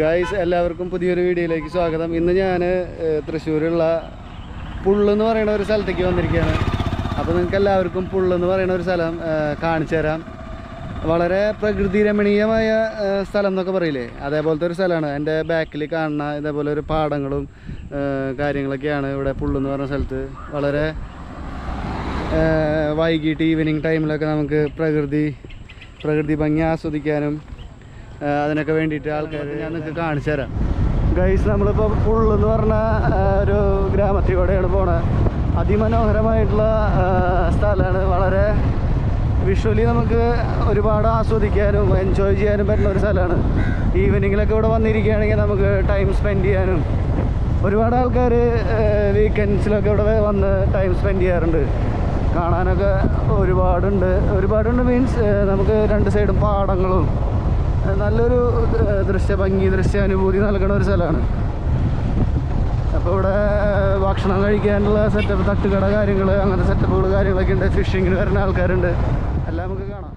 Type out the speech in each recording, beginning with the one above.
Guys എല്ലാവർക്കും പുതിയൊരു വീഡിയോയിലേക്ക് സ്വാഗതം. ഇന്ന് ഞാൻ തൃശ്ശൂരുള്ള പുള്ളെന്ന് പറയുന്ന ഒരു സ്ഥലത്തേക്ക് വന്നിരിക്കുകയാണ്. അപ്പോൾ നിങ്ങൾക്ക് എല്ലാവർക്കും പുള്ളെന്ന് പറയുന്ന ഒരു സ്ഥലം കാണിച്ചു തരാം. വളരെ പ്രകൃതി രമണീയമായ സ്ഥലം എന്നൊക്കെ പറയില്ലേ, അതേപോലത്തെ ഒരു സ്ഥലമാണ്. എൻ്റെ ബാക്കിൽ കാണുന്ന ഇതേപോലെ ഒരു പാടങ്ങളും കാര്യങ്ങളൊക്കെയാണ് ഇവിടെ പുള്ളെന്ന് പറയുന്ന സ്ഥലത്ത്. വളരെ വൈകിട്ട് ഈവനിങ് ടൈമിലൊക്കെ നമുക്ക് പ്രകൃതി ഭംഗി ആസ്വദിക്കാനും അതിനൊക്കെ വേണ്ടിയിട്ട് ആൾക്കാർ ഞാൻ നിങ്ങൾക്ക് കാണിച്ചു തരാം. ഗൈസ്, നമ്മളിപ്പോൾ പുള്ളെന്ന് പറഞ്ഞ ഒരു ഗ്രാമത്തിൽ കൂടെയാണ് പോണത്. അതിമനോഹരമായിട്ടുള്ള സ്ഥലമാണ്. വളരെ വിഷ്വലി നമുക്ക് ഒരുപാട് ആസ്വദിക്കാനും എൻജോയ് ചെയ്യാനും പറ്റുന്ന ഒരു സ്ഥലമാണ്. ഈവനിങ്ങിലൊക്കെ ഇവിടെ വന്നിരിക്കുകയാണെങ്കിൽ നമുക്ക് ടൈം സ്പെൻഡ് ചെയ്യാനും ഒരുപാട് ആൾക്കാർ വീക്കെൻഡ്സിലൊക്കെ ഇവിടെ വന്ന് ടൈം സ്പെൻഡ് ചെയ്യാറുണ്ട്. കാണാനൊക്കെ ഒരുപാടുണ്ട് മീൻസ് നമുക്ക് രണ്ട് സൈഡും പാടങ്ങളും നല്ലൊരു ദൃശ്യാനുഭൂതി നൽകുന്ന ഒരു സ്ഥലമാണ്. അപ്പോൾ ഇവിടെ ഭക്ഷണം കഴിക്കാനുള്ള സെറ്റപ്പ്, തട്ടുകട കാര്യങ്ങൾ, അങ്ങനത്തെ സെറ്റപ്പുകൾ കാര്യങ്ങളൊക്കെ ഉണ്ട്. ഫിഷിങ്ങിന് വരുന്ന ആൾക്കാരുണ്ട്. എല്ലാം നമുക്ക് കാണാം.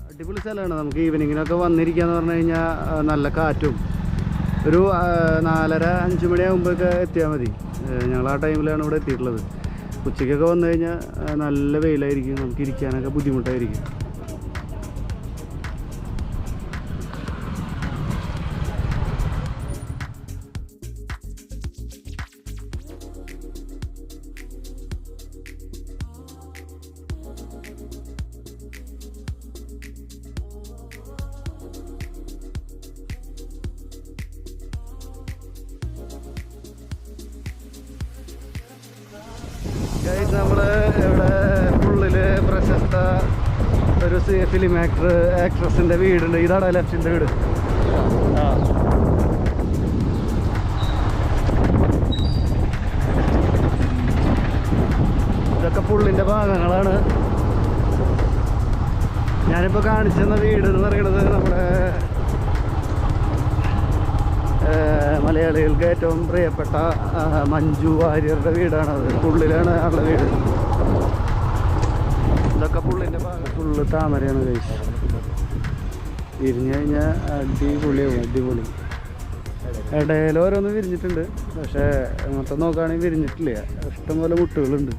അടിപൊളി സ്ഥലമാണ്. നമുക്ക് ഈവനിങ്ങിനൊക്കെ വന്നിരിക്കുകയെന്ന് പറഞ്ഞു കഴിഞ്ഞാൽ നല്ല കാറ്റും, ഒരു 4:30-5 മണിയാകുമ്പോഴൊക്കെ എത്തിയാൽ മതി. ഞങ്ങൾ ആ ടൈമിലാണ് ഇവിടെ എത്തിയിട്ടുള്ളത്. ഉച്ചയ്ക്കൊക്കെ വന്നു കഴിഞ്ഞാൽ നല്ല വെയിലായിരിക്കും, നമുക്ക് ഇരിക്കാനൊക്കെ ബുദ്ധിമുട്ടായിരിക്കും. നമ്മൾ ഇവിടെ പുള്ളിൽ പ്രശസ്ത ഒരു ഫിലിം ആക്ട്രസിൻ്റെ വീടുണ്ട്. ഇതാണ് ലെഫ്റ്റിൻ്റെ വീട്. ഇതൊക്കെ പുള്ളിൻ്റെ ഭാഗങ്ങളാണ്. ഞാനിപ്പോൾ കാണിച്ചെന്ന വീട് എന്ന് പറയുന്നത് നമ്മുടെ മലയാളികൾക്ക് ഏറ്റവും പ്രിയപ്പെട്ട മഞ്ജു വാര്യരുടെ വീടാണത്. പുള്ളിലാണ് ആളുടെ വീട്. ഇതൊക്കെ പുള്ളിൻ്റെ ഭാഗം. പുള്ള് താമരയാണ് കഴിച്ച് വിരിഞ്ഞു കഴിഞ്ഞാൽ അടിപൊളിയാവും. അടിപൊളി ഇടയിൽ ഓരോന്ന് വിരിഞ്ഞിട്ടുണ്ട്, പക്ഷേ മൊത്തം നോക്കുകയാണെങ്കിൽ വിരിഞ്ഞിട്ടില്ല. ഇഷ്ടംപോലെ മുട്ടുകളുണ്ട്.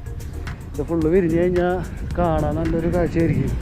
ഇത് ഫുള്ള് വിരിഞ്ഞു കഴിഞ്ഞാൽ കാണാൻ നല്ലൊരു കാഴ്ചയായിരിക്കും.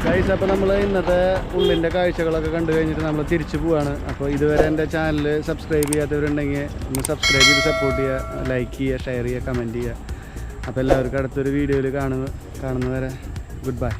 ഗൈസ്, അപ്പോൾ നമ്മൾ ഇന്നത്തെ പുള്ളിൻ്റെ കാഴ്ചകളൊക്കെ കണ്ടു കഴിഞ്ഞിട്ട് നമ്മൾ തിരിച്ചു പോവാണ്. അപ്പോൾ ഇതുവരെ എൻ്റെ ചാനൽ സബ്സ്ക്രൈബ് ചെയ്യാത്തവരുണ്ടെങ്കിൽ ഒന്ന് സബ്സ്ക്രൈബ് ചെയ്ത് സപ്പോർട്ട് ചെയ്യുക, ലൈക്ക് ചെയ്യുക, ഷെയർ ചെയ്യുക, കമൻറ്റ് ചെയ്യുക. അപ്പോൾ എല്ലാവർക്കും അടുത്തൊരു വീഡിയോയിൽ കാണുന്നവരെ ഗുഡ് ബൈ.